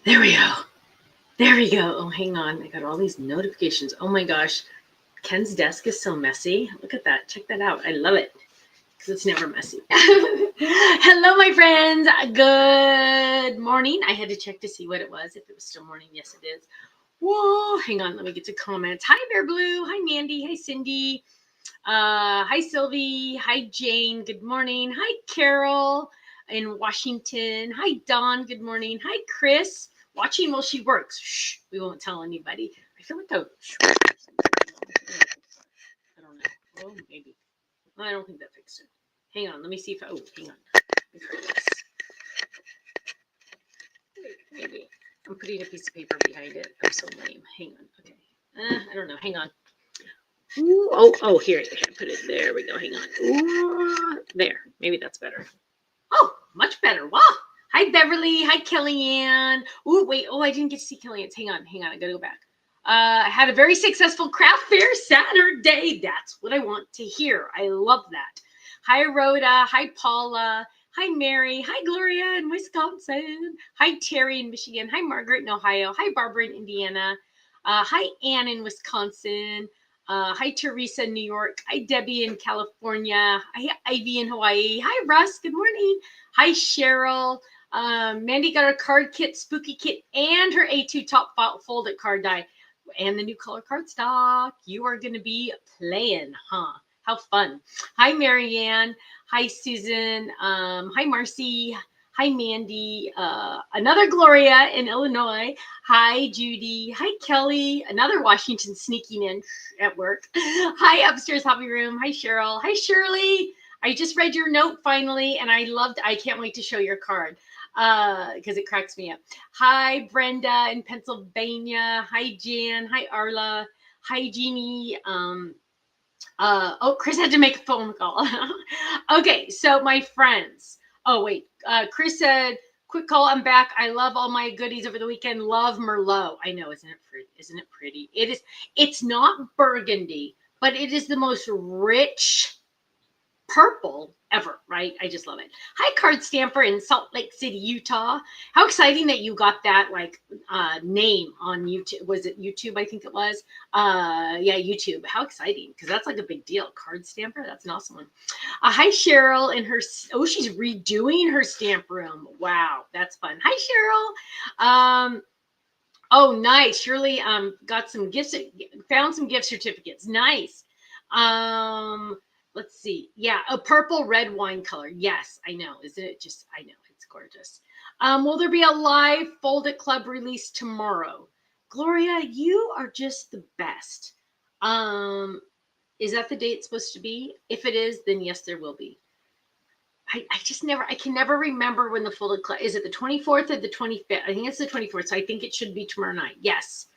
There we go. There we go. Oh, hang on. I got all these notifications. Oh my gosh. Ken's desk is so messy. Look at that. Check that out. I love it because it's never messy. Hello, my friends. Good morning. I had to check to see what it was, if it was still morning. Yes, it is. Whoa. Hang on. Let me get to comments. Hi, Bear Blue. Hi, Mandy. Hi, Cindy. Hi, Sylvie. Hi, Jane. Good morning. Hi, Carol in Washington. Hi, Dawn. Good morning. Hi, Chris. Watching while she works. Shh. We won't tell anybody. I feel like I don't know. Oh, maybe. I don't think that fixed it. Hang on. Let me see if oh, hang on. Let me try this. Maybe. I'm putting a piece of paper behind it. I'm so lame. Hang on. Okay. I don't know. Hang on. Ooh, oh, here. I put it. There we go. Hang on. Ooh, there. Maybe that's better. Oh, much better. Wow. Hi, Beverly. Hi, Kellyanne. Ooh, wait. Oh, I didn't get to see Kellyanne's. Hang on. I got to go back. I had a very successful craft fair Saturday. That's what I want to hear. I love that. Hi, Rhoda. Hi, Paula. Hi, Mary. Hi, Gloria in Wisconsin. Hi, Terry in Michigan. Hi, Margaret in Ohio. Hi, Barbara in Indiana. Hi, Ann in Wisconsin. Hi, Teresa in New York. Hi, Debbie in California. Hi, Ivy in Hawaii. Hi, Russ. Good morning. Hi, Cheryl. Mandy got her card kit, spooky kit, and her A2 top folded card die, and the new color cardstock. You are going to be playing, huh? How fun. Hi, Marianne. Hi, Susan. Hi, Marcy. Hi, Mandy. Another Gloria in Illinois. Hi, Judy. Hi, Kelly. Another Washington sneaking in at work. Hi, Upstairs Hobby Room. Hi, Cheryl. Hi, Shirley. I just read your note finally, and I can't wait to show your card because it cracks me up. Hi, Brenda in Pennsylvania. Hi, Jan. Hi, Arla. Hi, Jeannie. Chris had to make a phone call. Okay, so my friends. Oh, wait. Chris said, quick call, I'm back. I love all my goodies over the weekend. Love Merlot. I know, isn't it pretty? Isn't it pretty? It is. It's not burgundy, but it is the most rich purple ever, right? I just love it. Hi, Card Stamper in Salt Lake City, Utah. How exciting that you got that name on YouTube. Was it YouTube? I think it was. Yeah, YouTube. How exciting, because that's like a big deal. Card Stamper. That's an awesome one. Hi, Cheryl in her. Oh, she's redoing her stamp room. Wow, that's fun. Hi, Cheryl. Oh, nice. Shirley got some gifts, found some gift certificates. Nice. Let's see. Yeah, a purple red wine color. Yes, I know. Isn't it just, I know, it's gorgeous. Will there be a live Fold It Club release tomorrow? Gloria, you are just the best. Is that the date it's supposed to be? If it is, then yes, there will be. I can never remember when the Folded Club, is it the 24th or the 25th? I think it's the 24th. So I think it should be tomorrow night. Yes,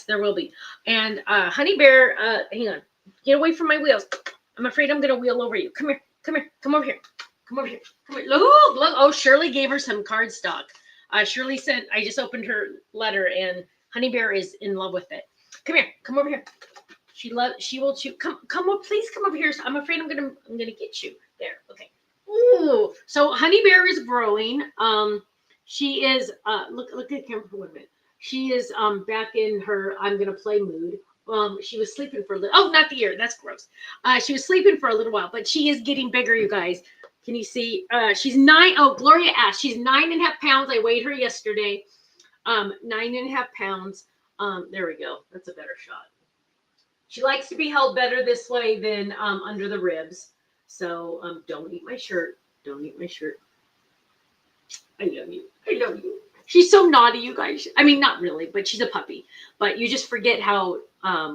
there will be. And Honey Bear, hang on, get away from my wheels. I'm afraid I'm going to wheel over you. Come here, come over here. Look. Oh, Shirley gave her some cardstock. Shirley said, I just opened her letter and Honey Bear is in love with it. Come over here. She will chew. Come up, please come over here. I'm afraid I'm gonna get you. There, okay. Ooh, so Honey Bear is growing. She is look at the camera for 1 minute. She is back in her I'm gonna play mood. She was sleeping for a little. Oh, not the ear. That's gross. She was sleeping for a little while, but she is getting bigger, you guys. Can you see? She's 9. Oh, Gloria asked. She's 9.5 pounds. I weighed her yesterday. 9.5 pounds. There we go. That's a better shot. She likes to be held better this way than under the ribs. So don't eat my shirt. Don't eat my shirt. I love you. She's so naughty, you guys. I mean, not really, but she's a puppy. But you just forget how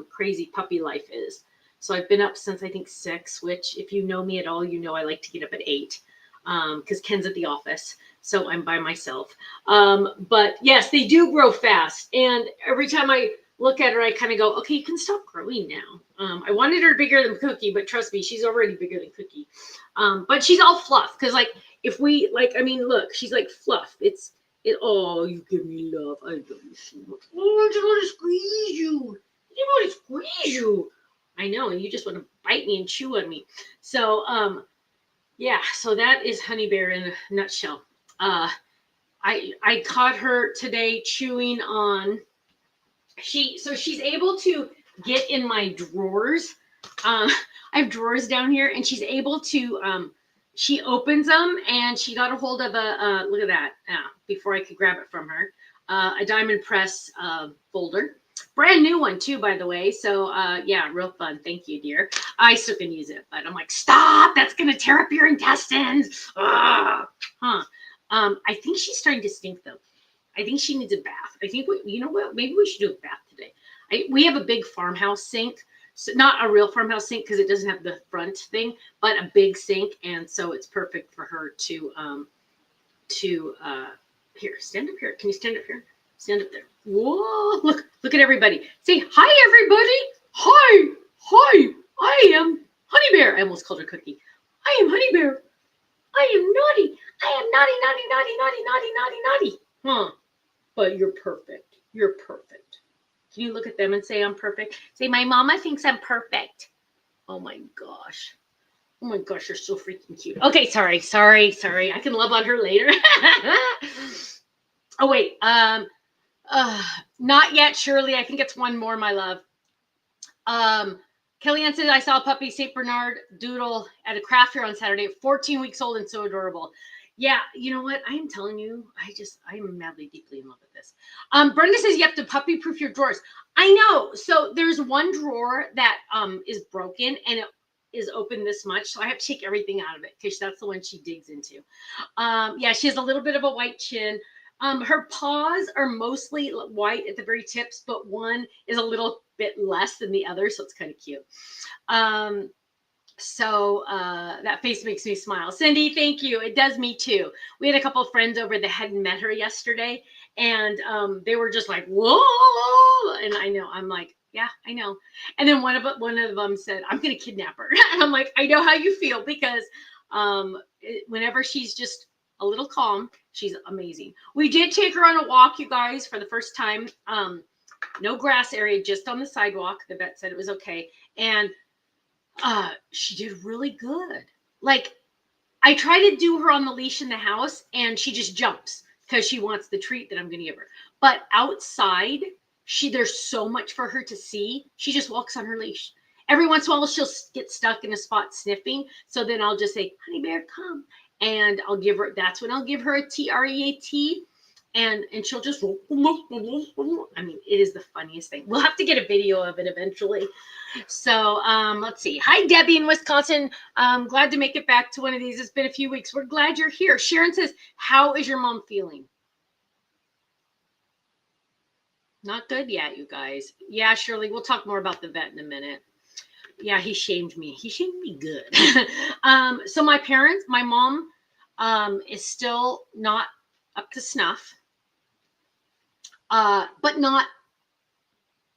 crazy puppy life is. So I've been up since I think 6, which if you know me at all, you know I like to get up at 8 because Ken's at the office. So I'm by myself. But yes, they do grow fast. And every time I look at her, I kind of go, okay, you can stop growing now. I wanted her bigger than Cookie, but trust me, she's already bigger than Cookie. But she's all fluff because if we look, she's like fluff. Oh, you give me love. I love you so much. Oh, I just want to squeeze you. I just want to squeeze you. I know, and you just want to bite me and chew on me. So, yeah, so that is Honey Bear in a nutshell. I caught her today chewing on, she's able to get in my drawers. I have drawers down here, and she's able to she opens them, and she got a hold of a look at that, before I could grab it from her, a diamond press folder, brand new one too, by the way. So yeah, real fun. Thank you, dear. I still can use it, but I'm like, stop, that's gonna tear up your intestines. Ugh. Huh. I think she's starting to stink though. I think she needs a bath. I think you know what? Maybe we should do a bath today. We have a big farmhouse sink, so not a real farmhouse sink because it doesn't have the front thing, but a big sink, and so it's perfect for her to here, stand up here. Can you stand up here? Stand up there. Whoa! Look at everybody. Say hi, everybody. Hi. I am Honey Bear. I almost called her Cookie. I am Honey Bear. I am naughty. I am naughty. Huh? But you're perfect. You're perfect. Can you look at them and say I'm perfect? Say, my mama thinks I'm perfect. Oh my gosh. Oh my gosh, you're so freaking cute. Okay, sorry. I can love on her later. Oh wait, not yet, Shirley. I think it's one more, my love. Kellyanne said, I saw a puppy, St. Bernard Doodle, at a craft fair on Saturday, 14 weeks old and so adorable. Yeah, you know what? I am telling you, I'm madly, deeply in love with this. Brenda says you have to puppy proof your drawers. I know. So there's one drawer that is broken, and it is open this much. So I have to take everything out of it because that's the one she digs into. Yeah, she has a little bit of a white chin. Her paws are mostly white at the very tips, but one is a little bit less than the other, so it's kind of cute. So that face makes me smile. Cindy, thank you. It does me too. We had a couple of friends over that hadn't met her yesterday, and they were just like, whoa. And I know, I'm like, yeah, I know. And then one of them said, I'm going to kidnap her. And I'm like, I know how you feel, because whenever she's just a little calm, she's amazing. We did take her on a walk, you guys, for the first time. No grass area, just on the sidewalk. The vet said it was okay. And she did really good. Like, I try to do her on the leash in the house, and she just jumps because she wants the treat that I'm going to give her. But outside, there's so much for her to see. She just walks on her leash. Every once in a while, she'll get stuck in a spot sniffing. So then I'll just say, Honey Bear, come. And that's when I'll give her a TREAT. And she'll just, I mean, it is the funniest thing. We'll have to get a video of it eventually. So let's see. Hi, Debbie in Wisconsin. Glad to make it back to one of these. It's been a few weeks. We're glad you're here. Sharon says, how is your mom feeling? Not good yet, you guys. Yeah, Shirley, we'll talk more about the vet in a minute. Yeah, he shamed me. He shamed me good. So my mom is still not up to snuff. But not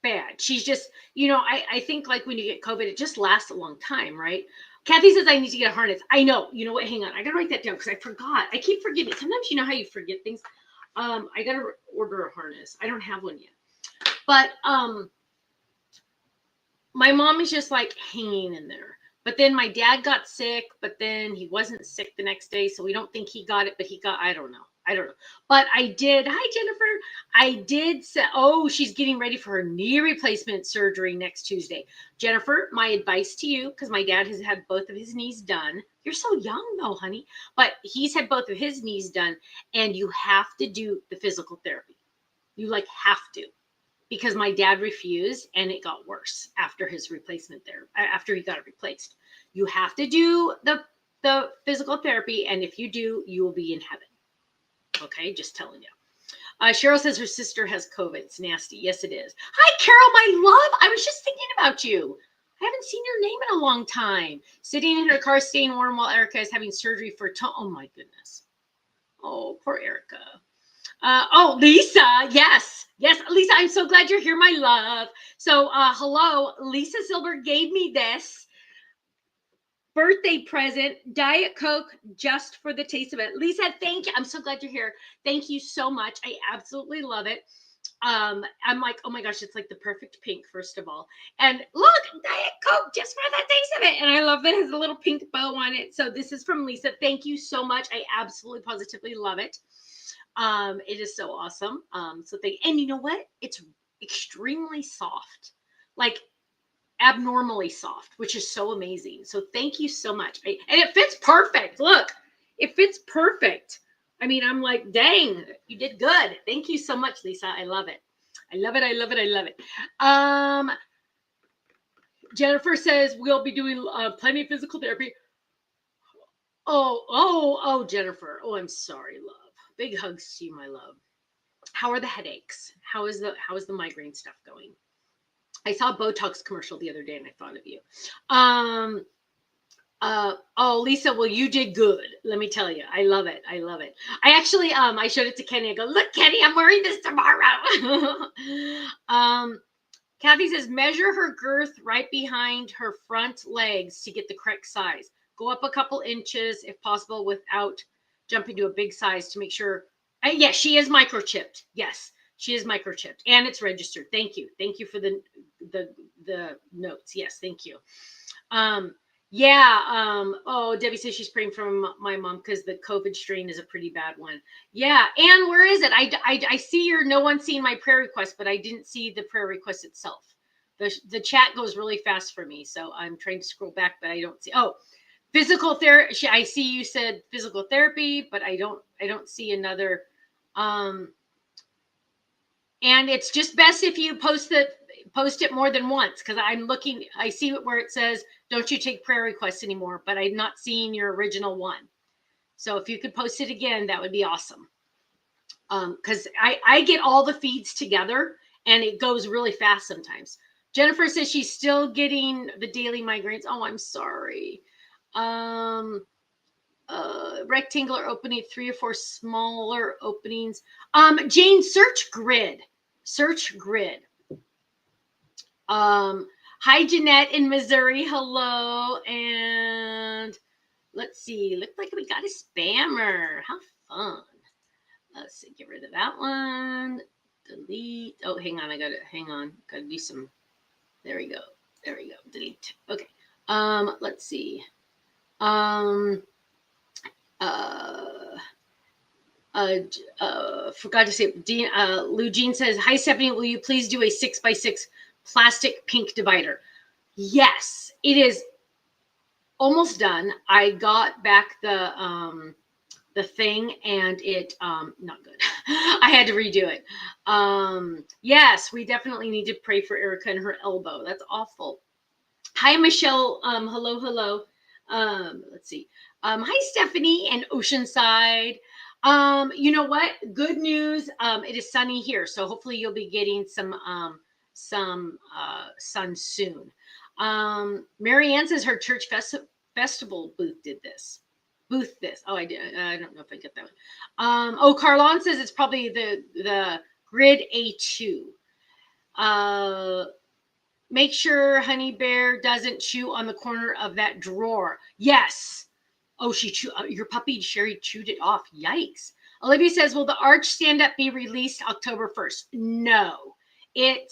bad. She's just, I think like when you get COVID, it just lasts a long time, right? Kathy says I need to get a harness. I know. You know what? Hang on. I gotta write that down because I forgot. I keep forgetting. Sometimes you know how you forget things. I gotta order a harness. I don't have one yet. But my mom is just like hanging in there. But then my dad got sick, but then he wasn't sick the next day, so we don't think he got it, but he got, I don't know. But I did. Hi, Jennifer. I did say, she's getting ready for her knee replacement surgery next Tuesday. Jennifer, my advice to you, because my dad has had both of his knees done. You're so young though, honey. But he's had both of his knees done, and you have to do the physical therapy. You have to. Because my dad refused, and it got worse after his replacement there, after he got it replaced. You have to do the physical therapy, and if you do, you will be in heaven. Okay, just telling you. Cheryl says her sister has COVID. It's nasty. Yes, it is. Hi, Carol, my love. I was just thinking about you. I haven't seen your name in a long time. Sitting in her car, staying warm while Erica is having surgery for oh my goodness. Oh, poor Erica. Lisa. Yes, Lisa. I'm so glad you're here, my love. So, hello, Lisa Silver gave me this birthday present, Diet Coke, just for the taste of it. Lisa, thank you. I'm so glad you're here. Thank you so much. I absolutely love it. I'm like, oh my gosh, it's like the perfect pink, first of all. And look, Diet Coke, just for the taste of it. And I love that it has a little pink bow on it. So this is from Lisa. Thank you so much. I absolutely positively love it. It is so awesome. So and you know what? It's extremely soft, like abnormally soft, which is so amazing. So thank you so much. And it fits perfect. Look, it fits perfect. I mean, I'm like, dang, you did good. Thank you so much, Lisa. I love it. I love it. I love it. I love it. Jennifer says we'll be doing plenty of physical therapy. Oh, Jennifer. Oh, I'm sorry, love. Big hugs to you, my love. How are the headaches? How is the migraine stuff going? I saw a Botox commercial the other day and I thought of you. Oh, Lisa, well, you did good. Let me tell you. I love it. I love it. I actually, I showed it to Kenny. I go, look, Kenny, I'm wearing this tomorrow. Kathy says, measure her girth right behind her front legs to get the correct size. Go up a couple inches if possible without jumping to a big size to make sure. Yes, she is microchipped. Yes, she is microchipped and it's registered. Thank you. Thank you for the notes. Yes, thank you. Oh, Debbie says she's praying for my mom because the COVID strain is a pretty bad one. Yeah. And where is it? I see your no one seen my prayer request, but I didn't see the prayer request itself. The chat goes really fast for me. So I'm trying to scroll back, but I don't see. Oh, physical therapy. I see you said physical therapy, but I don't see another. And it's just best if you post it more than once, because I see where it says, don't you take prayer requests anymore, but I'm not seeing your original one. So if you could post it again, that would be awesome. Because I get all the feeds together and it goes really fast sometimes. Jennifer says she's still getting the daily migraines. Oh, I'm sorry. Rectangular opening, 3 or 4 smaller openings. Jane, search grid. Hi, Jeanette in Missouri. Hello. And let's see. Looks like we got a spammer. How fun. Let's see. Get rid of that one. Delete. Oh, hang on. Gotta do some. There we go. Delete. Okay. Let's see. Forgot to say, Lou Jean says, hi, Stephanie, will you please do a 6x6 plastic pink divider? Yes, it is almost done. I got back the thing and it, not good. I had to redo it. Yes, we definitely need to pray for Erica and her elbow. That's awful. Hi, Michelle. Hello. Let's see. Hi, Stephanie and Oceanside. You know what? Good news. It is sunny here, so hopefully you'll be getting some sun soon. Mary Ann says her church festival booth did this. Oh, I did. I don't know if I get that one. Oh, Carlon says it's probably the grid A2. Make sure Honey Bear doesn't chew on the corner of that drawer. Yes. Oh, your puppy Sherry chewed it off. Yikes. Olivia says, will the Arch stand-up be released October 1st? No. I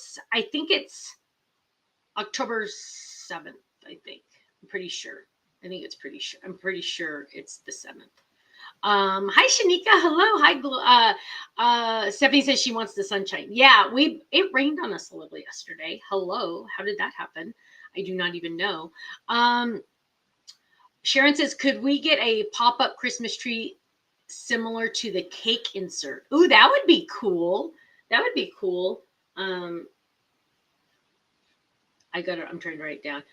think it's October 7th, I think. I'm pretty sure. I'm pretty sure it's the 7th. Hi, Shanika. Hello. Hi. Stephanie says she wants the sunshine. Yeah, it rained on us a little yesterday. Hello. How did that happen? I do not even know. Sharon says, could we get a pop-up Christmas tree similar to the cake insert? Ooh, that would be cool. I'm trying to write it down.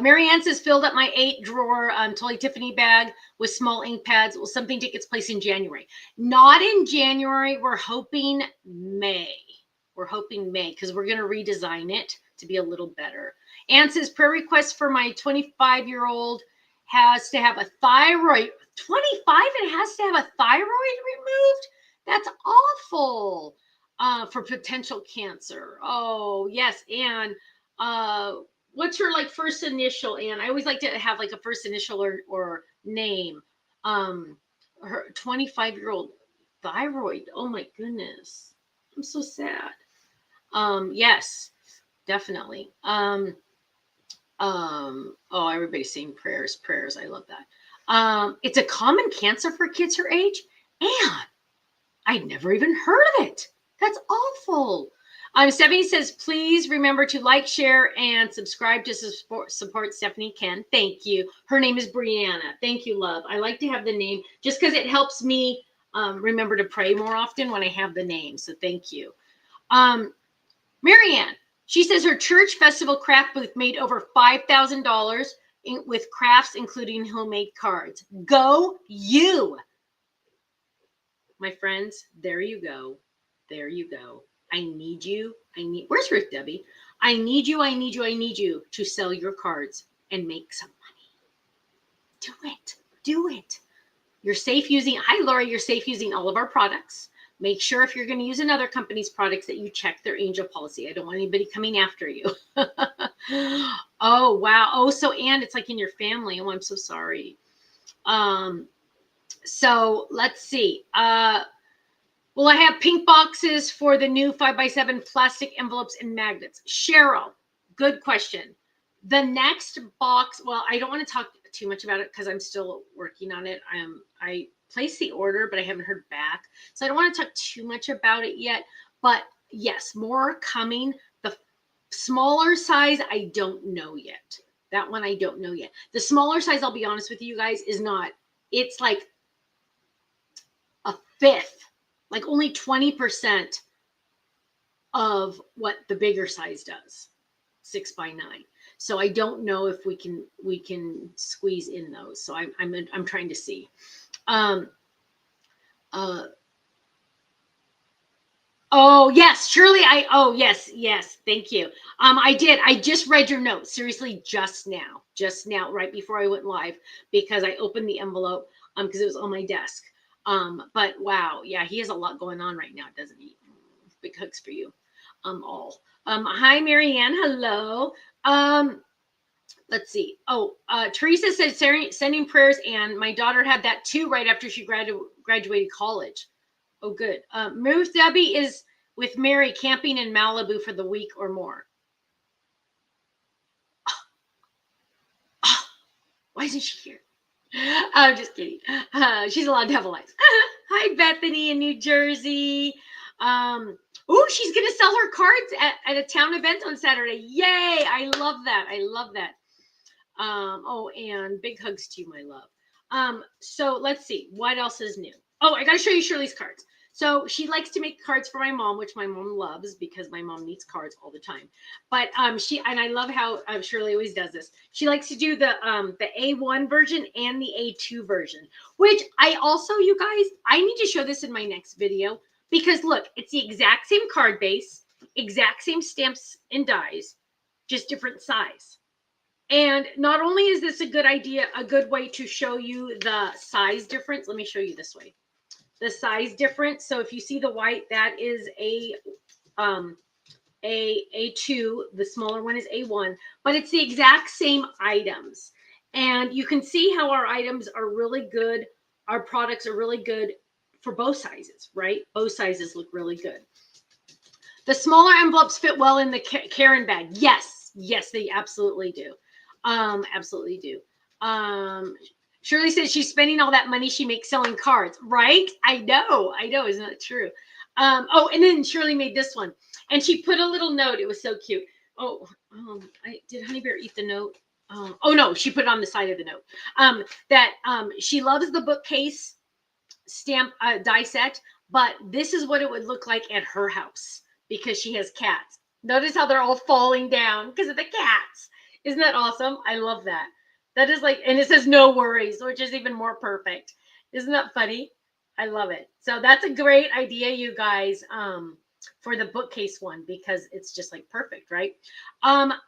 Mary Ann says, filled up my 8-drawer Totally Tiffany bag with small ink pads. Will something take its place in January? Not in January. We're hoping May. Because we're going to redesign it to be a little better. Ann says, prayer request for my 25-year-old has to have a thyroid. 25 and has to have a thyroid removed? That's awful. For potential cancer. Oh, yes, Ann. What's her first initial, Anne? I always like to have a first initial or name. Her 25-year-old thyroid. Oh my goodness. I'm so sad. Yes, definitely. Everybody's saying prayers. I love that. It's a common cancer for kids her age. Anne, I'd never even heard of it. That's awful. Stephanie says, please remember to like, share, and subscribe to support Stephanie Ken. Thank you. Her name is Brianna. Thank you, love. I like to have the name just because it helps me remember to pray more often when I have the name. So thank you. Marianne, she says her church festival craft booth made over $5,000 with crafts, including homemade cards. Go you. My friends, there you go. There you go. I need you. Where's Ruth Debbie? I need you to sell your cards and make some money. Do it. You're safe using, hi Lori, you're safe using all of our products. Make sure if you're going to use another company's products that you check their angel policy. I don't want anybody coming after you. Oh, wow. Oh, so, and it's like in your family. Oh, I'm so sorry. So let's see. Will I have pink boxes for the new 5x7 plastic envelopes and magnets? Cheryl, good question. The next box, well, I don't want to talk too much about it because I'm still working on it. I placed the order, but I haven't heard back. So I don't want to talk too much about it yet. But yes, more coming. The smaller size, I don't know yet. That one I don't know yet. The smaller size, I'll be honest with you guys, is not. It's like a fifth. Like only 20% of what the bigger size does, 6x9. So I don't know if we can squeeze in those. So I'm trying to see. Oh yes, Shirley. Yes. Thank you. I did. I just read your note. Seriously, just now, right before I went live, because I opened the envelope because it was on my desk. But wow, yeah, he has a lot going on right now, doesn't he? Big hugs for you. All. Hi, Marianne. Hello. Let's see. Oh, Teresa said sending prayers, and my daughter had that too right after she graduated college. Oh, good. Ruth Debbie is with Mary camping in Malibu for the week or more. Why isn't she here? I'm just kidding. She's allowed to have a life. Hi, Bethany in New Jersey. Oh, she's going to sell her cards at a town event on Saturday. Yay. I love that. Oh, and big hugs to you, my love. So let's see. What else is new? Oh, I got to show you Shirley's cards. So she likes to make cards for my mom, which my mom loves because my mom needs cards all the time. But and I love how Shirley always does this. She likes to do the A1 version and the A2 version, which I also, you guys, I need to show this in my next video because look, it's the exact same card base, exact same stamps and dies, just different size. And not only is this a good idea, a good way to show you the size difference. Let me show you this way. The size difference. So if you see the white, that is A2. The smaller one is A1, but it's the exact same items. And you can see how our items are really good. Our products are really good for both sizes, right? Both sizes look really good. The smaller envelopes fit well in the Karen bag. Yes, they absolutely do. Absolutely do. Shirley says she's spending all that money she makes selling cards, right? I know. Isn't that true? Oh, and then Shirley made this one, and she put a little note. It was so cute. Did Honey Bear eat the note? Oh no, she put it on the side of the note. That she loves the bookcase stamp die set, but this is what it would look like at her house because she has cats. Notice how they're all falling down because of the cats. Isn't that awesome? I love that. That is like, and it says no worries, which is even more perfect. Isn't that funny? I love it. So that's a great idea, you guys, for the bookcase one, because it's just like perfect, right?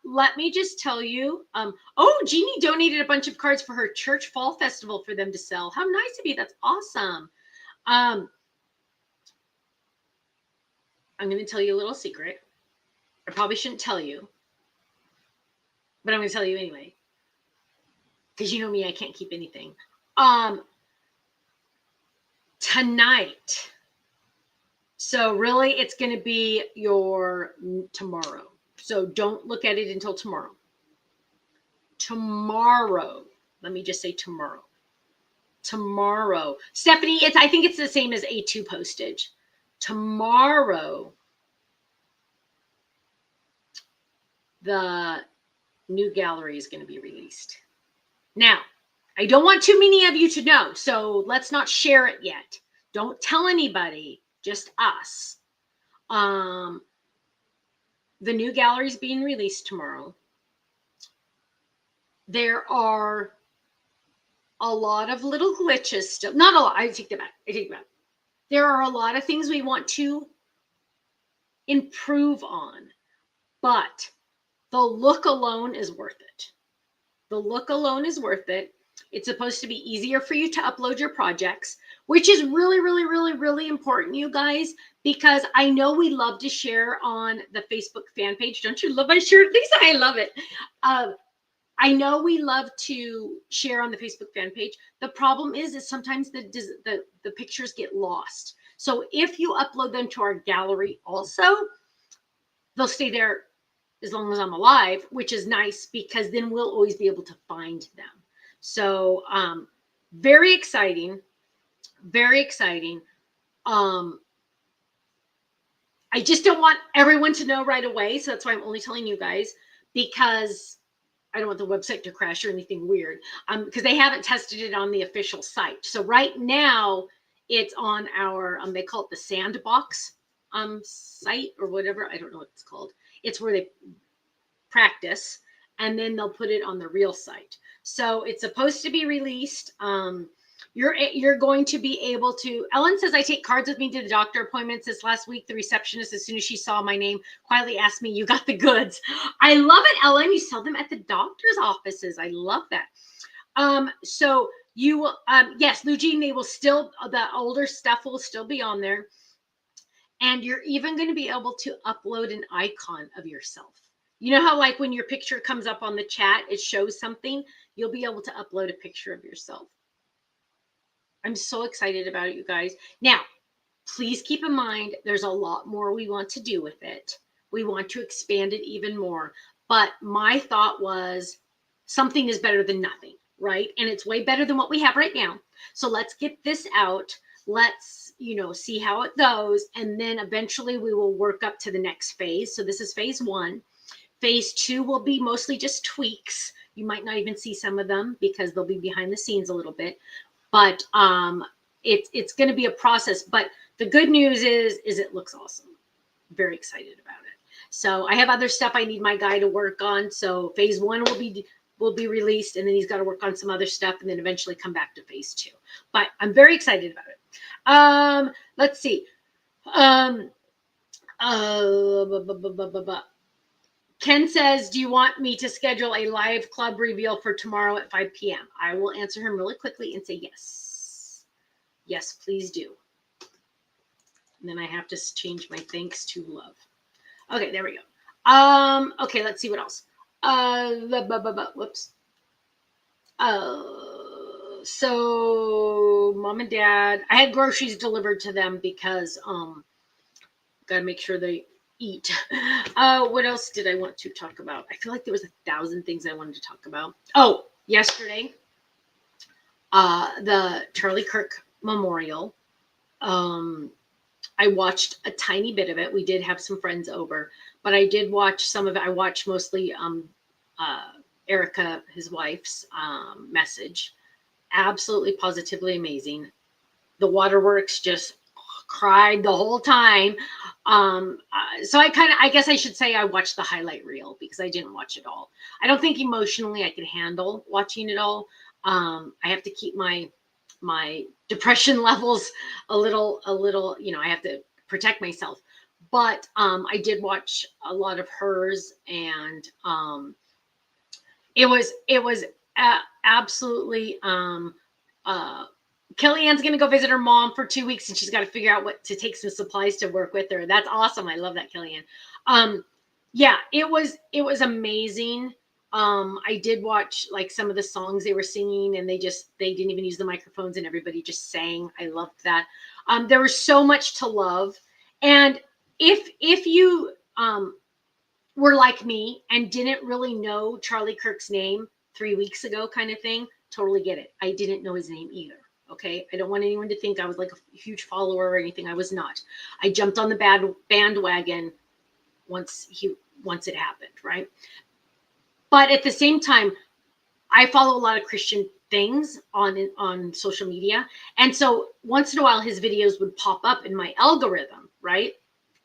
Let me just tell you, oh, Jeannie donated a bunch of cards for her church fall festival for them to sell. How nice of you. That's awesome. I'm going to tell you a little secret. I probably shouldn't tell you, but I'm going to tell you anyway. Because you know me, I can't keep anything. Tonight. So really, it's going to be your tomorrow. So don't look at it until tomorrow. Tomorrow. Let me just say tomorrow. tomorrow. Stephanie, I think it's the same as A2 postage. Tomorrow, the new gallery is going to be released. Now, I don't want too many of you to know, so let's not share it yet. Don't tell anybody, just us. The new gallery is being released tomorrow. There are a lot of little glitches still. Not a lot. I take that back. There are a lot of things we want to improve on, but the look alone is worth it. The look alone is worth it. It's supposed to be easier for you to upload your projects, which is really, really, really, really important, you guys, because I know we love to share on the Facebook fan page. Don't you love my shirt, Lisa? I love it. I know we love to share on the Facebook fan page. The problem is sometimes the pictures get lost. So if you upload them to our gallery also, they'll stay there as long as I'm alive, which is nice because then we'll always be able to find them. So very exciting, very exciting. I just don't want everyone to know right away. So that's why I'm only telling you guys, because I don't want the website to crash or anything weird, because they haven't tested it on the official site. So right now it's on our, they call it the Sandbox site or whatever. I don't know what it's called. It's where they practice, and then they'll put it on the real site. So it's supposed to be released. You're going to be able to. Ellen says, I take cards with me to the doctor appointments. This last week, the receptionist, as soon as she saw my name, quietly asked me, you got the goods. I love it, Ellen. You sell them at the doctor's offices. I love that. So you will, yes, Lugene, they will still, the older stuff will still be on there. And you're even going to be able to upload an icon of yourself. You know how like when your picture comes up on the chat, it shows something? You'll be able to upload a picture of yourself. I'm so excited about it, you guys. Now, please keep in mind, there's a lot more we want to do with it. We want to expand it even more. But my thought was something is better than nothing, right? And it's way better than what we have right now. So let's get this out. Let's, see how it goes. And then eventually we will work up to the next phase. So this is phase 1. Phase 2 will be mostly just tweaks. You might not even see some of them because they'll be behind the scenes a little bit. But it's going to be a process. But the good news is it looks awesome. Very excited about it. So I have other stuff I need my guy to work on. So phase 1 will be released, and then he's got to work on some other stuff, and then eventually come back to phase 2. But I'm very excited about it. Let's see. Ken says, do you want me to schedule a live club reveal for tomorrow at 5 p.m.? I will answer him really quickly and say yes. Yes, please do. And then I have to change my thanks to love. Okay, there we go. Okay, let's see what else. Whoops. So mom and dad, I had groceries delivered to them because gotta make sure they eat. What else did I want to talk about? I feel like there was 1,000 things I wanted to talk about. Oh, yesterday, the Charlie Kirk Memorial. I watched a tiny bit of it. We did have some friends over, but I did watch some of it. I watched mostly Erica, his wife's message. Absolutely, positively amazing. The waterworks just cried the whole time. So I guess I should say I watched the highlight reel because I didn't watch it all. I don't think emotionally I could handle watching it all. I have to keep my depression levels a little, I have to protect myself. But I did watch a lot of hers, and it was absolutely Kellyanne's going to go visit her mom for 2 weeks, and she's got to figure out what to take some supplies to work with her. That's awesome. I love that, Kellyanne. Yeah, it was amazing. I did watch like some of the songs they were singing, and they didn't even use the microphones, and everybody just sang. I loved that. There was so much to love. And if you were like me and didn't really know Charlie Kirk's name 3 weeks ago kind of thing, totally get it. I didn't know his name either. Okay. I don't want anyone to think I was like a huge follower or anything. I was not. I jumped on the bandwagon once it happened. Right. But at the same time, I follow a lot of Christian things on social media. And so once in a while his videos would pop up in my algorithm, right?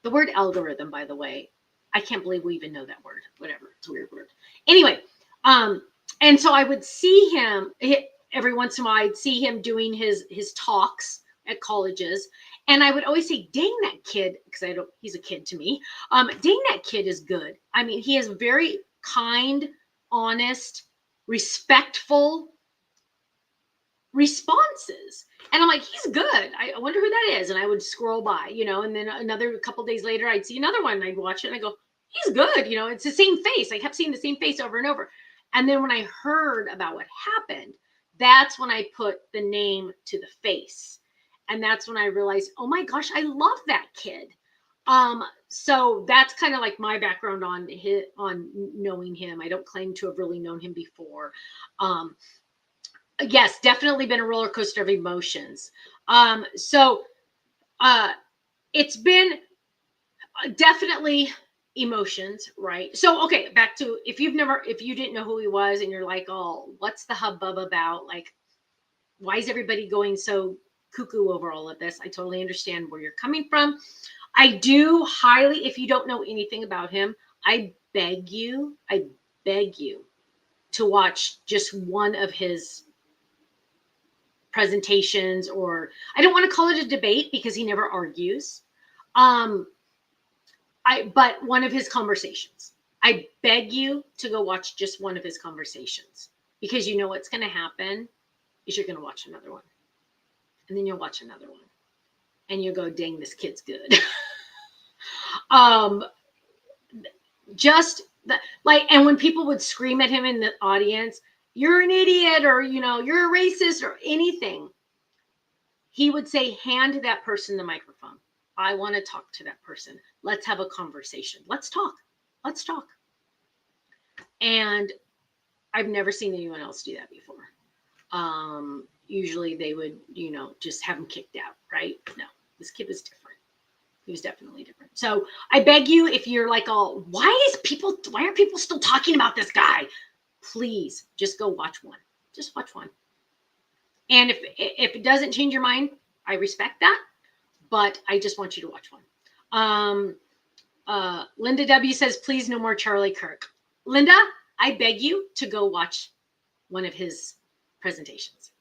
The word algorithm, by the way, I can't believe we even know that word. Whatever. It's a weird word. Anyway, and so I would see him every once in a while. I'd see him doing his talks at colleges, and I would always say, "Dang that kid," because he's a kid to me. Dang that kid is good. I mean, he is very kind, honest, respectful responses. And I'm like, he's good. I wonder who that is. And I would scroll by, and then a couple days later, I'd see another one and I'd watch it and I go, he's good. It's the same face. I kept seeing the same face over and over. And then when I heard about what happened, that's when I put the name to the face. And that's when I realized, oh my gosh, I love that kid. So that's kind of like my background on knowing him. I don't claim to have really known him before. Yes, definitely been a roller coaster of emotions. So it's been definitely emotions, right? So, okay, back to if you didn't know who he was and you're like, oh, what's the hubbub about? Like, why is everybody going so cuckoo over all of this? I totally understand where you're coming from. I do highly, if you don't know anything about him, I beg you to watch just one of his presentations, or I don't want to call it a debate because he never argues. But one of his conversations. I beg you to go watch just one of his conversations, because you know what's going to happen is you're going to watch another one, and then you'll watch another one, and you'll go, dang, this kid's good. Just like, and when people would scream at him in the audience, you're an idiot, or, you're a racist or anything, he would say, hand that person the microphone. I want to talk to that person. Let's have a conversation. Let's talk. And I've never seen anyone else do that before. Usually they would, just have him kicked out, right? No, this kid was different. He was definitely different. So I beg you, if you're like, oh, why are people still talking about this guy? Please just go watch one. Just watch one. And if it doesn't change your mind, I respect that, but I just want you to watch one. Linda W says, please no more Charlie Kirk. Linda, I beg you to go watch one of his presentations.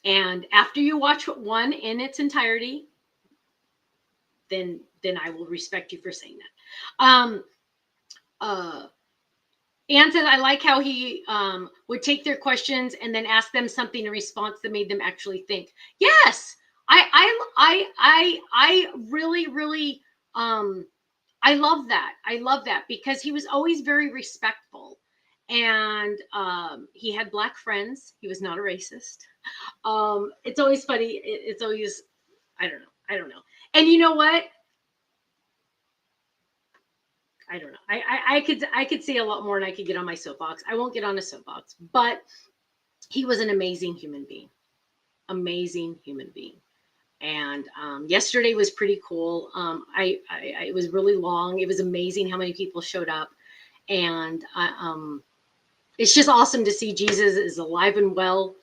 And after you watch one in its entirety, then I will respect you for saying that. Anne said, I like how he would take their questions and then ask them something in response that made them actually think. Yes, I really, really, I love that. I love that because he was always very respectful, and he had Black friends. He was not a racist. It's always funny. It's always, I don't know. And you know what? I don't know. I could say a lot more, and I could get on my soapbox. I won't get on a soapbox, but he was an amazing human being. Amazing human being. And yesterday was pretty cool. It was really long. It was amazing how many people showed up, and it's just awesome to see Jesus is alive and well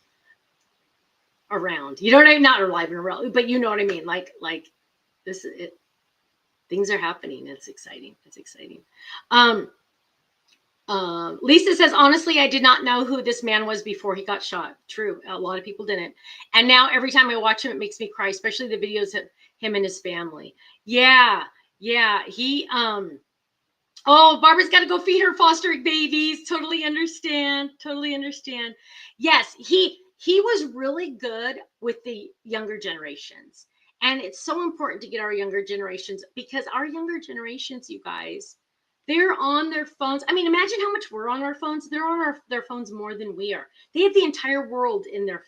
around. You know what I mean? Not alive and well, but you know what I mean. Like this. Things are happening. It's exciting. Lisa says, honestly, I did not know who this man was before he got shot. True. A lot of people didn't. And now every time I watch him, it makes me cry, especially the videos of him and his family. Yeah. He, oh, Barbara's got to go feed her fostering babies. Totally understand. Yes, he was really good with the younger generations. And it's so important to get our younger generations, because our younger generations, you guys, they're on their phones. I mean, imagine how much we're on our phones. They're on their phones more than we are. They have the entire world in their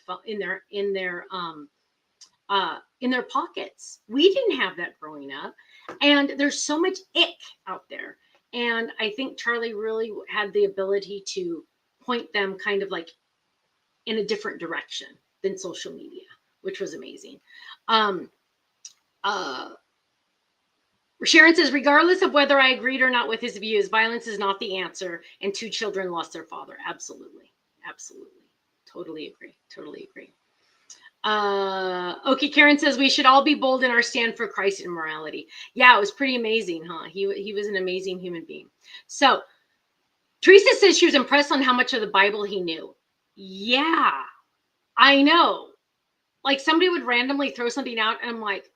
pockets. We didn't have that growing up, and there's so much ick out there. And I think Charlie really had the ability to point them kind of like in a different direction. than social media, which was amazing. Sharon says, regardless of whether I agreed or not with his views, violence is not the answer. And 2 children lost their father. Absolutely. Absolutely. Totally agree. Totally agree. Okay, Karen says we should all be bold in our stand for Christ and morality. Yeah, it was pretty amazing, huh? He was an amazing human being. So Teresa says she was impressed on how much of the Bible he knew. Yeah, I know. Like somebody would randomly throw something out, and I'm like,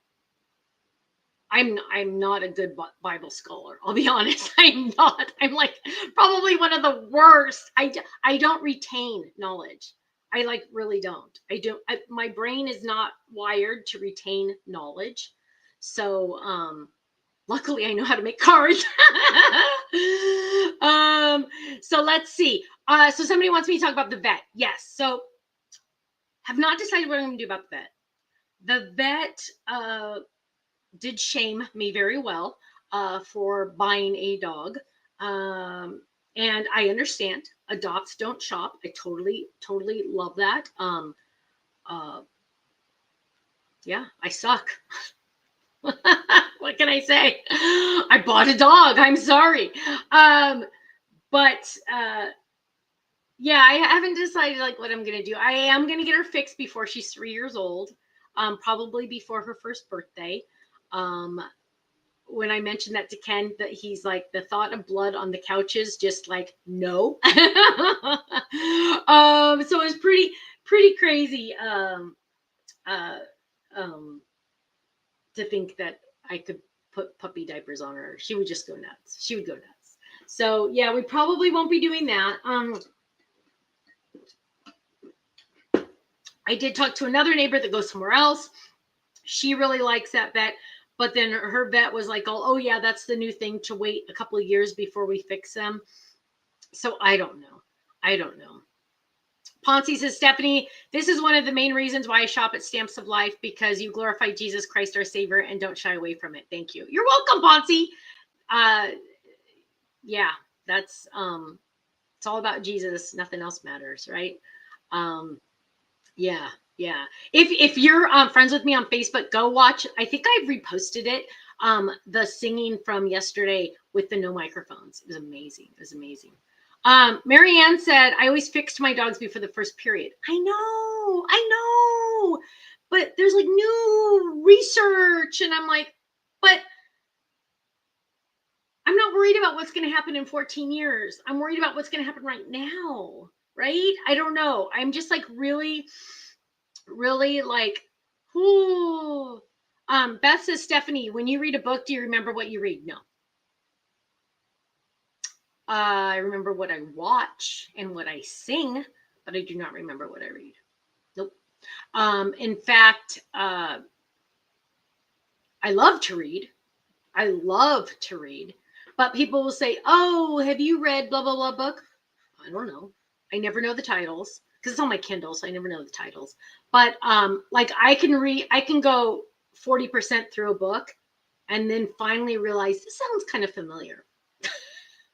I'm not a good Bible scholar. I'll be honest. I'm not. I'm like probably one of the worst. I don't retain knowledge. I like really don't. My brain is not wired to retain knowledge. So luckily I know how to make cards. So let's see. So somebody wants me to talk about the vet. Yes. So have not decided what I'm going to do about the vet. The vet did shame me very well for buying a dog. And I understand. Adopt, don't shop. I totally love that. Yeah, I suck. What can I say? I bought a dog. I'm sorry. But yeah, I haven't decided like what I'm going to do. I am going to get her fixed before she's 3 years old. Probably before her first birthday. When I mentioned that to Ken, that he's like, the thought of blood on the couches, just like, no. So it was pretty crazy to think that I could put puppy diapers on her. She would just go nuts. She would go nuts. So yeah, we probably won't be doing that. I did talk to another neighbor that goes somewhere else. She really likes that vet. But then her vet was like, oh yeah, that's the new thing, to wait a couple of years before we fix them. So I don't know. Ponzi says, Stephanie, this is one of the main reasons why I shop at Stamps of Life, because you glorify Jesus Christ, our Savior, and don't shy away from it. Thank you. You're welcome, Ponzi. Yeah, that's it's all about Jesus. Nothing else matters, right? Yeah. If you're friends with me on Facebook, go watch. I think I've reposted it. The singing from yesterday with the no microphones. It was amazing. Marianne said, I always fixed my dogs before the first period. I know. But there's like new research, and I'm like, but I'm not worried about what's going to happen in 14 years. I'm worried about what's going to happen right now. Right? I don't know. I'm just like really like, whoo. Beth says, Stephanie, when you read a book, do you remember what you read? No. I remember what I watch and what I sing, but I do not remember what I read. Nope. In fact, I love to read. But people will say, oh, have you read blah, blah, blah book? I don't know. I never know the titles because it's on my Kindle, so I never know the titles. But like I can go 40% through a book and then finally realize this sounds kind of familiar.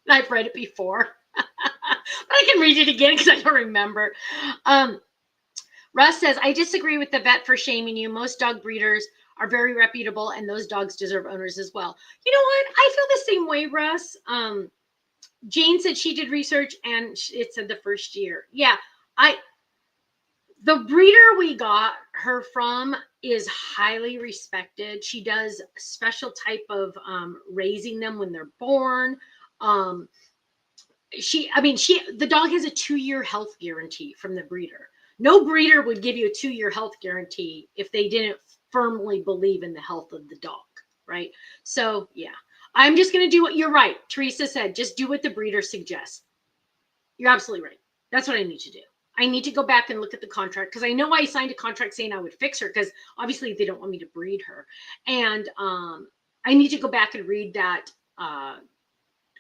I've read it before. But I can read it again because I don't remember. Russ says, I disagree with the vet for shaming you. Most dog breeders are very reputable, and those dogs deserve owners as well. You know what? I feel the same way, Russ. Jane said she did research and it said the first year. Yeah, the breeder we got her from is highly respected. She does a special type of raising them when they're born. The dog has a 2-year health guarantee from the breeder. No breeder would give you a 2-year health guarantee if they didn't firmly believe in the health of the dog, right? So yeah, I'm just going to do what you're right. Teresa said, just do what the breeder suggests. You're absolutely right. That's what I need to do. I need to go back and look at the contract because I know I signed a contract saying I would fix her because obviously they don't want me to breed her. And I need to go back and read that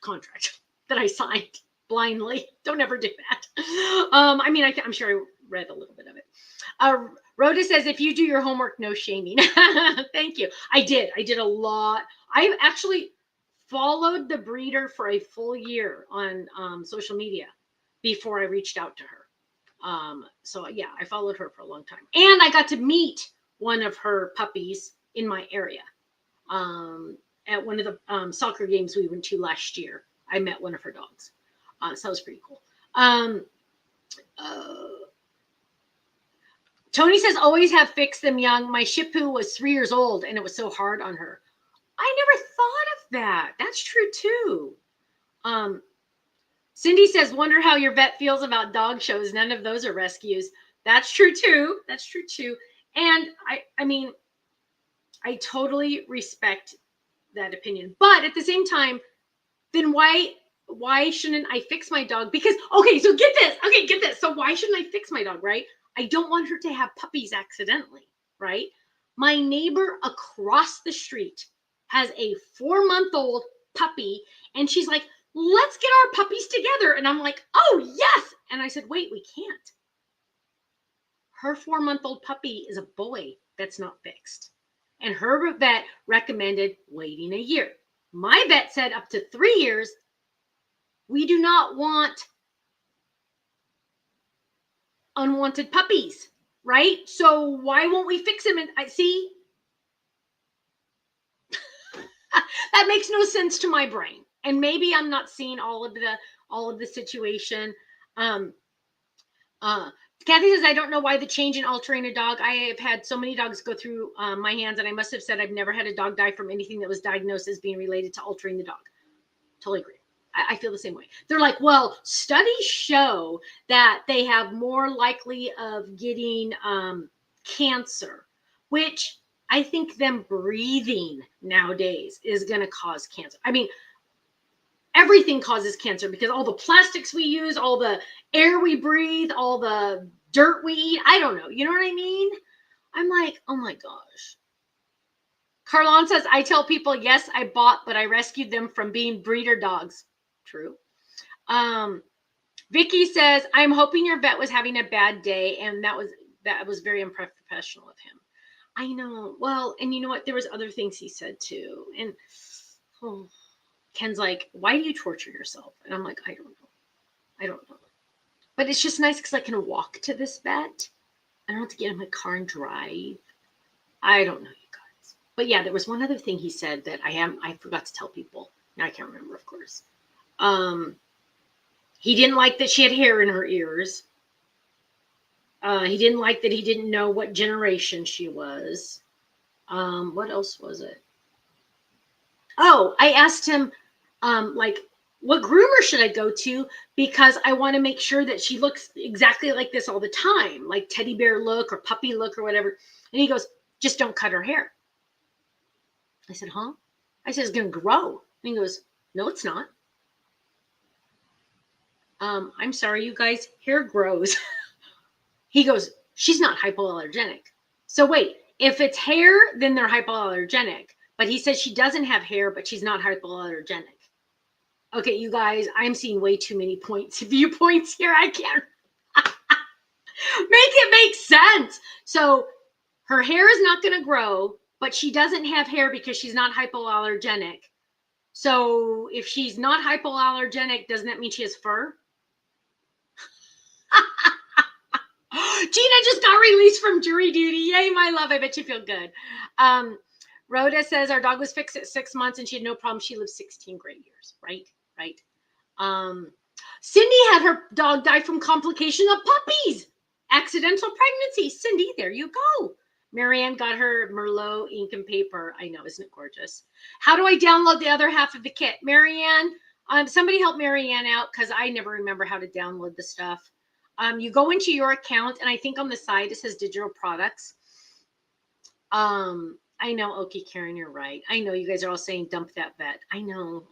contract that I signed blindly. Don't ever do that. I'm sure I read a little bit of it. Rhoda says, if you do your homework, no shaming. Thank you. I did a lot. I actually followed the breeder for a full year on social media before I reached out to her. So yeah, I followed her for a long time, and I got to meet one of her puppies in my area. At one of the soccer games we went to last year, I met one of her dogs. So that was pretty cool. Uh, Tony says, always have fixed them young. My Shih Tzu was 3 years old and it was so hard on her. I never thought of that. That's true too. Cindy says, wonder how your vet feels about dog shows. None of those are rescues. That's true too. That's true too. And I mean, I totally respect that opinion. But at the same time, then why shouldn't I fix my dog? Because, okay, so get this. Okay, get this. So why shouldn't I fix my dog, right? I don't want her to have puppies accidentally, right? My neighbor across the street has a 4-month-old puppy, and she's like, let's get our puppies together. And I'm like, oh, yes. And I said, wait, we can't. Her 4-month-old puppy is a boy that's not fixed. And her vet recommended waiting a year. My vet said up to 3 years. We do not want unwanted puppies, right? So why won't we fix them? And I see that makes no sense to my brain. And maybe I'm not seeing all of the situation. Kathy says, I don't know why the change in altering a dog. I have had so many dogs go through my hands, and I must have said I've never had a dog die from anything that was diagnosed as being related to altering the dog. Totally agree. I feel the same way. They're like, well, studies show that they have more likely of getting cancer, which I think them breathing nowadays is going to cause cancer. I mean, everything causes cancer because all the plastics we use, all the air we breathe, all the dirt we eat. I don't know. You know what I mean? I'm like, oh my gosh. Carlon says, I tell people, yes, I bought, but I rescued them from being breeder dogs. True. Vicky says, I'm hoping your vet was having a bad day, and that was very unprofessional of him. I know. Well, and you know what? There was other things he said too. And Ken's like, why do you torture yourself? And I'm like, I don't know. But it's just nice because I can walk to this vet. I don't have to get in my car and drive. I don't know, you guys. But yeah, there was one other thing he said that I forgot to tell people. Now I can't remember, of course. He didn't like that she had hair in her ears. He didn't like that he didn't know what generation she was. What else was it? Oh, I asked him, like, what groomer should I go to? Because I want to make sure that she looks exactly like this all the time, like teddy bear look or puppy look or whatever. And he goes, just don't cut her hair. I said, huh? I said, it's going to grow. And he goes, no, it's not. I'm sorry, you guys, hair grows. He goes, she's not hypoallergenic. So wait, if it's hair, then they're hypoallergenic. But he said she doesn't have hair, but she's not hypoallergenic. Okay, you guys, I'm seeing way too many viewpoints here. I can't make it make sense. So her hair is not going to grow, but she doesn't have hair because she's not hypoallergenic. So if she's not hypoallergenic, doesn't that mean she has fur? Gina just got released from jury duty. Yay, my love. I bet you feel good. Rhoda says our dog was fixed at 6 months and she had no problem. She lived 16 great years. Right. Cindy had her dog die from complication of puppies. Accidental pregnancy. Cindy, there you go. Marianne got her Merlot ink and paper. I know, isn't it gorgeous? How do I download the other half of the kit? Marianne, somebody help Marianne out because I never remember how to download the stuff. You go into your account, and I think on the side it says digital products. I know, Okie Karen, you're right. I know you guys are all saying dump that vet. I know.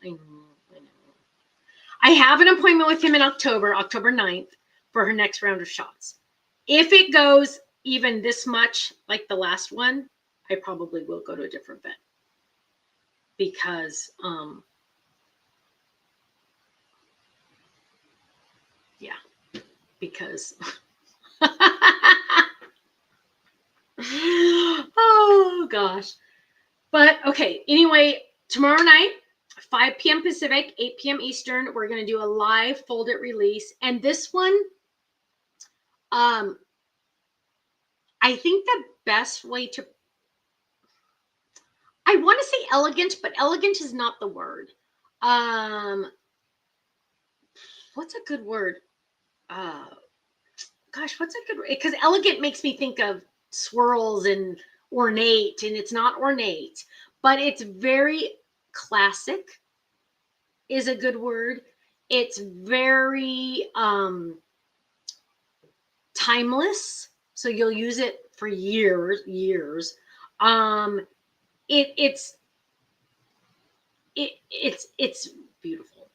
I have an appointment with him in October 9th, for her next round of shots. If it goes even this much like the last one, I probably will go to a different vet. Because, yeah. Because oh gosh. But okay, anyway, tomorrow night, 5 p.m. Pacific, 8 p.m. Eastern, we're going to do a live folded release. And this one, Um, I think the best way to, I want to say elegant, but elegant is not the word. Um, what's a good word? Uh, Gosh, what's a good word? Because elegant makes me think of swirls and ornate, and it's not ornate, but it's very classic is a good word. It's very timeless, so you'll use it for years. Um, it's it's beautiful,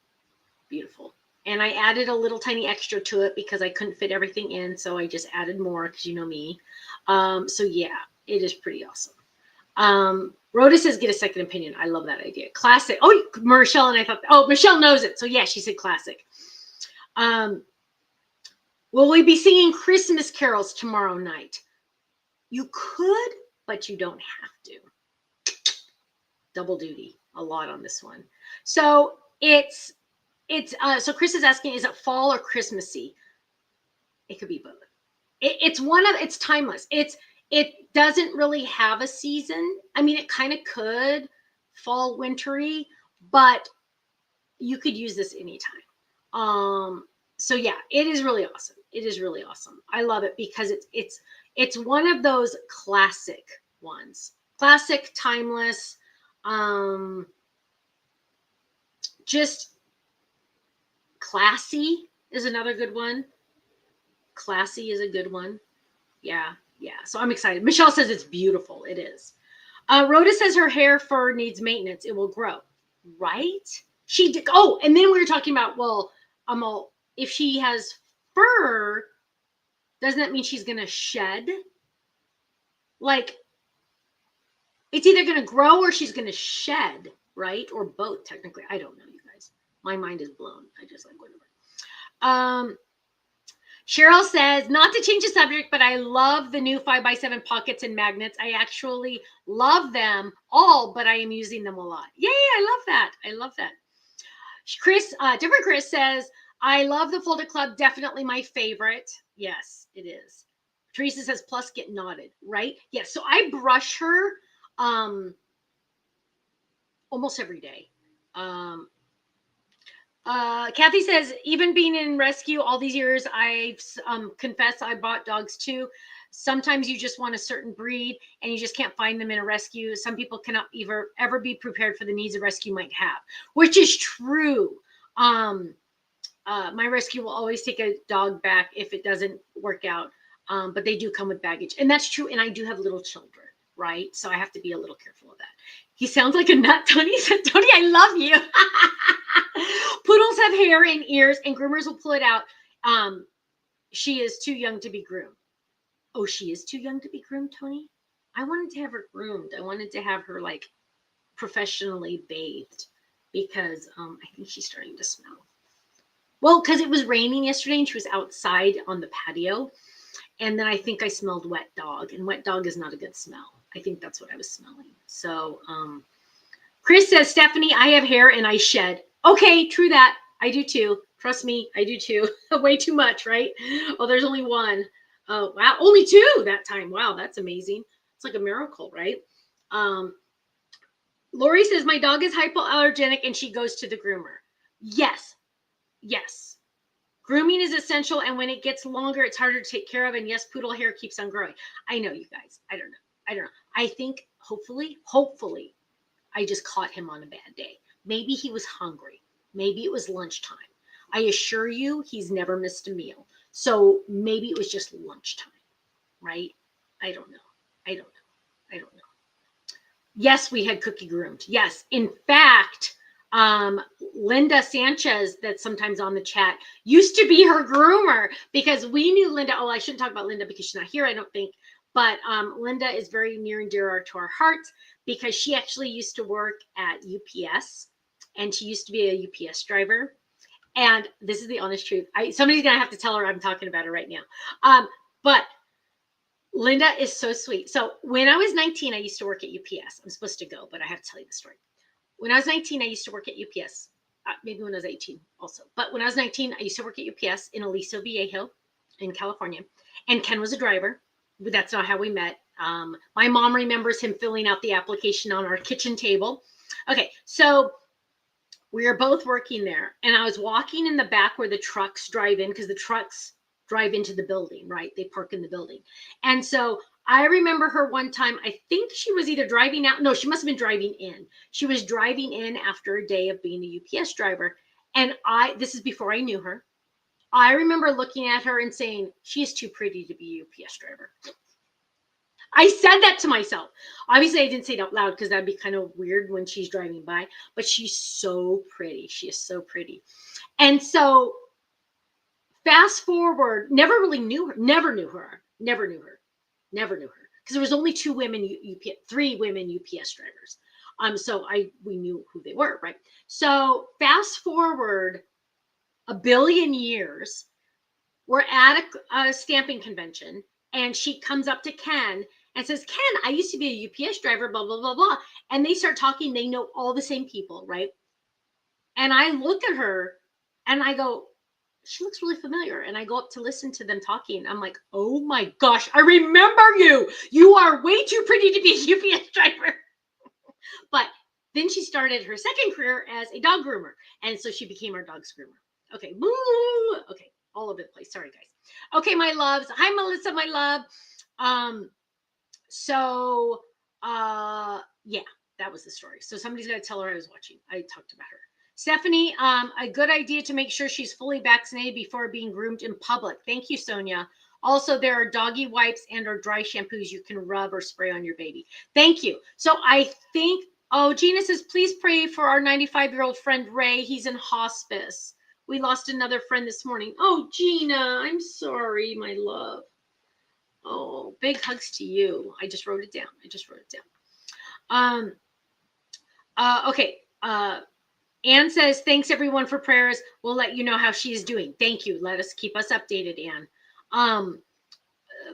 beautiful. And I added a little tiny extra to it because I couldn't fit everything in, so I just added more because you know me. So yeah, it is pretty awesome. Rhoda says get a second opinion. I love that idea. Classic. Oh, Michelle and I thought. Oh, Michelle knows it. So yeah, she said classic. Will we be singing Christmas carols tomorrow night? You could, but you don't have to. Double duty, a lot on this one. So so Chris is asking, is it fall or Christmassy? It could be both. It's timeless. It doesn't really have a season. I mean, it kind of could fall wintry, but you could use this anytime. So yeah, it is really awesome. It is really awesome. I love it because it's one of those classic ones. Classic, timeless, just classy is another good one. Classy is a good one. Yeah. So I'm excited. Michelle says it's beautiful. It is. Rhoda says her hair fur needs maintenance. It will grow. Right? She did. Oh, and then we were talking about, well, if she has fur, doesn't that mean she's going to shed? Like, it's either going to grow or she's going to shed, right? Or both, technically. I don't know, you guys. My mind is blown. I just like whatever. Cheryl says, not to change the subject, but I love the new 5x7 pockets and magnets. I actually love them all, but I am using them a lot. Yay, I love that. I love that. Chris, different Chris says, I love the folded club. Definitely my favorite. Yes, it is. Teresa says, plus get knotted, right? Yes. So I brush her almost every day. Kathy says, even being in rescue all these years, I confess I bought dogs too. Sometimes you just want a certain breed and you just can't find them in a rescue. Some people cannot ever be prepared for the needs a rescue might have, which is true. My rescue will always take a dog back if it doesn't work out. But they do come with baggage, and that's true. And I do have little children, right? So I have to be a little careful of that. He sounds like a nut, Tony said. Tony, I love you. Poodles have hair and ears, and groomers will pull it out. She is too young to be groomed. Oh, she is too young to be groomed, Tony? I wanted to have her groomed. I wanted to have her like professionally bathed because I think she's starting to smell. Well, because it was raining yesterday and she was outside on the patio. And then I think I smelled wet dog, and wet dog is not a good smell. I think that's what I was smelling. So Chris says, Stephanie, I have hair and I shed. Okay, true that. I do too. Trust me, I do too. Way too much, right? Oh, there's only one. Oh, wow. Only two that time. Wow, that's amazing. It's like a miracle, right? Lori says, my dog is hypoallergenic and she goes to the groomer. Yes. Grooming is essential, and when it gets longer, it's harder to take care of. And yes, poodle hair keeps on growing. I know, you guys. I don't know. I think hopefully, I just caught him on a bad day. Maybe he was hungry. Maybe it was lunchtime. I assure you, he's never missed a meal. So maybe it was just lunchtime, right? I don't know. Yes, we had Cookie groomed. Yes. In fact, Linda Sanchez, that's sometimes on the chat, used to be her groomer because we knew Linda. Oh, I shouldn't talk about Linda because she's not here, I don't think. But Linda is very near and dear to our hearts because she actually used to work at UPS, and she used to be a UPS driver. And this is the honest truth. Somebody's going to have to tell her I'm talking about her right now. But Linda is so sweet. So when I was 19, I used to work at UPS. I'm supposed to go, but I have to tell you the story. When I was 19, I used to work at UPS. Maybe when I was 18 also. But when I was 19, I used to work at UPS in Aliso Viejo. in California, and Ken was a driver, but that's not how we met. My mom remembers him filling out the application on our kitchen table. Okay, so we were both working there, and I was walking in the back where the trucks drive in, because the trucks drive into the building, right? They park in the building. And so I remember her one time, I think she was either driving out. No, she must have been driving in. She was driving in after a day of being a UPS driver. And this is before I knew her. I remember looking at her and saying, she is too pretty to be a UPS driver. I said that to myself. Obviously, I didn't say it out loud because that'd be kind of weird when she's driving by, but she's so pretty. She is so pretty. And so fast forward, never really knew her, never knew her. Because there was only three women UPS drivers. So we knew who they were, right? So fast forward a billion years, we're at a stamping convention, and she comes up to Ken and says, Ken, I used to be a UPS driver, blah, blah, blah, blah. And they start talking. They know all the same people, right? And I look at her and I go, she looks really familiar. And I go up to listen to them talking. I'm like, oh my gosh, I remember you. You are way too pretty to be a UPS driver. But then she started her second career as a dog groomer. And so she became our dog groomer. Okay. Woo. Okay. All over the place. Sorry, guys. Okay, my loves. Hi, Melissa, my love. Yeah, that was the story. So somebody's got to tell her I was watching. I talked about her. Stephanie, a good idea to make sure she's fully vaccinated before being groomed in public. Thank you, Sonia. Also, there are doggy wipes and or dry shampoos you can rub or spray on your baby. Thank you. So I think, Gina says, please pray for our 95-year-old friend, Ray. He's in hospice. We lost another friend this morning. Oh, Gina, I'm sorry, my love. Oh, big hugs to you. I just wrote it down. Okay. Anne says, thanks everyone for prayers. We'll let you know how she is doing. Thank you. Keep us updated, Anne.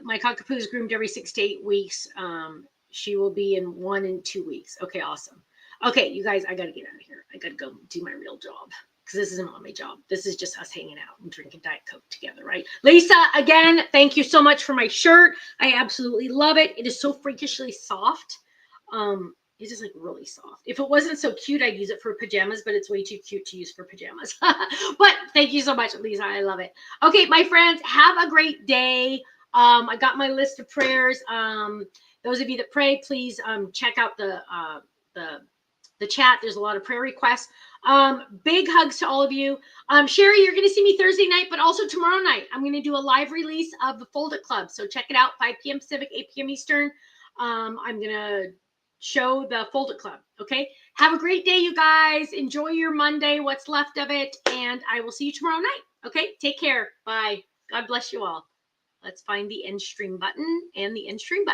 My cockapoo is groomed every 6 to 8 weeks. She will be in 1 and 2 weeks. Okay, awesome. Okay, you guys, I got to get out of here. I got to go do my real job, because this isn't my job. This is just us hanging out and drinking Diet Coke together, right? Lisa, again, thank you so much for my shirt. I absolutely love it. It is so freakishly soft. It's just like really soft. If it wasn't so cute, I'd use it for pajamas, but it's way too cute to use for pajamas. But thank you so much, Lisa. I love it. Okay, my friends, have a great day. I got my list of prayers. Those of you that pray, please check out the chat. There's a lot of prayer requests. Big hugs to all of you. Sherry, you're going to see me Thursday night, but also tomorrow night. I'm going to do a live release of the Fold It Club. So check it out, 5 p.m. Pacific, 8 p.m. Eastern. I'm going to show the Fold It Club. Okay. Have a great day, you guys. Enjoy your Monday, what's left of it. And I will see you tomorrow night. Okay. Take care. Bye. God bless you all. Let's find the end stream button and the end stream button.